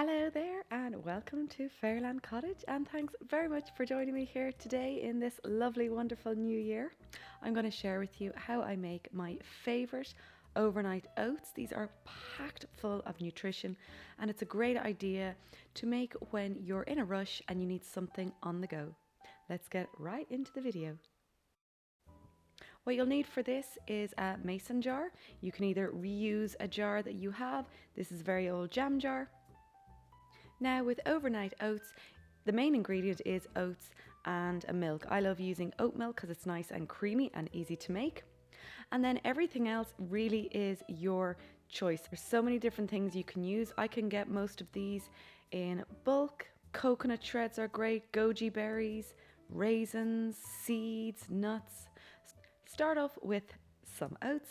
Hello there and welcome to Fairland Cottage, and thanks very much for joining me here today in this lovely wonderful new year. I'm going to share with you how I make my favourite overnight oats. These are packed full of nutrition and it's a great idea to make when you're in a rush and you need something on the go. Let's get right into the video. What you'll need for this is a mason jar. You can either reuse a jar that you have. This is a very old jam jar. Now with overnight oats, the main ingredient is oats and a milk. I love using oat milk because it's nice and creamy and easy to make. And then everything else really is your choice. There's so many different things you can use. I can get most of these in bulk. Coconut shreds are great, goji berries, raisins, seeds, nuts. Start off with some oats.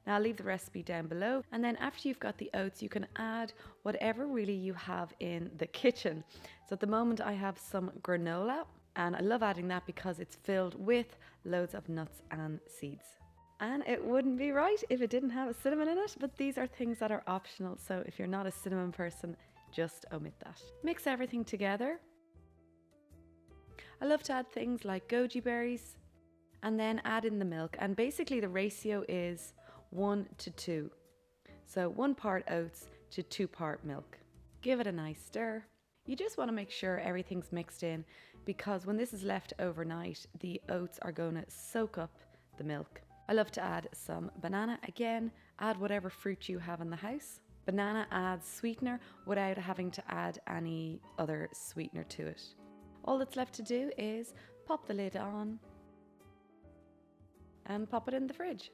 Now I'll leave the recipe down below, and then after you've got the oats you can add whatever really you have in the kitchen. So at the moment I have some granola and I love adding that because it's filled with loads of nuts and seeds. And it wouldn't be right if it didn't have a cinnamon in it, but these are things that are optional, so if you're not a cinnamon person, just omit that. Mix everything together. I love to add things like goji berries and then add in the milk, and basically the ratio is 1 to 2. So 1 part oats to 2 part milk. Give it a nice stir. You just want to make sure everything's mixed in because when this is left overnight, the oats are going to soak up the milk. I love to add some banana. Again, add whatever fruit you have in the house. Banana adds sweetener without having to add any other sweetener to it. All that's left to do is pop the lid on and pop it in the fridge.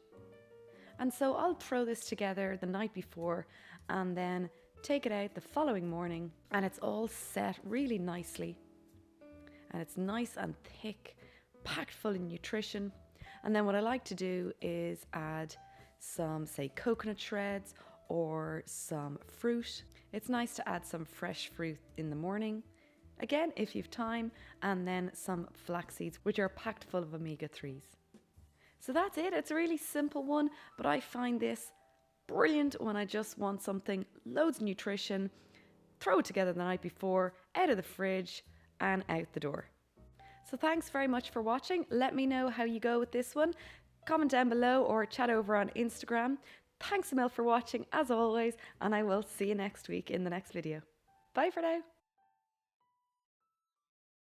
And so I'll throw this together the night before and then take it out the following morning, and it's all set really nicely. And it's nice and thick, packed full of nutrition. And then what I like to do is add some, say, coconut shreds or some fruit. It's nice to add some fresh fruit in the morning, again, if you've time, and then some flax seeds, which are packed full of omega-3s. So that's it. It's a really simple one, but I find this brilliant when I just want something, loads of nutrition, throw it together the night before, out of the fridge and out the door. So thanks very much for watching. Let me know how you go with this one. Comment down below or chat over on Instagram. Thanks a mil for watching as always, and I will see you next week in the next video. Bye for now.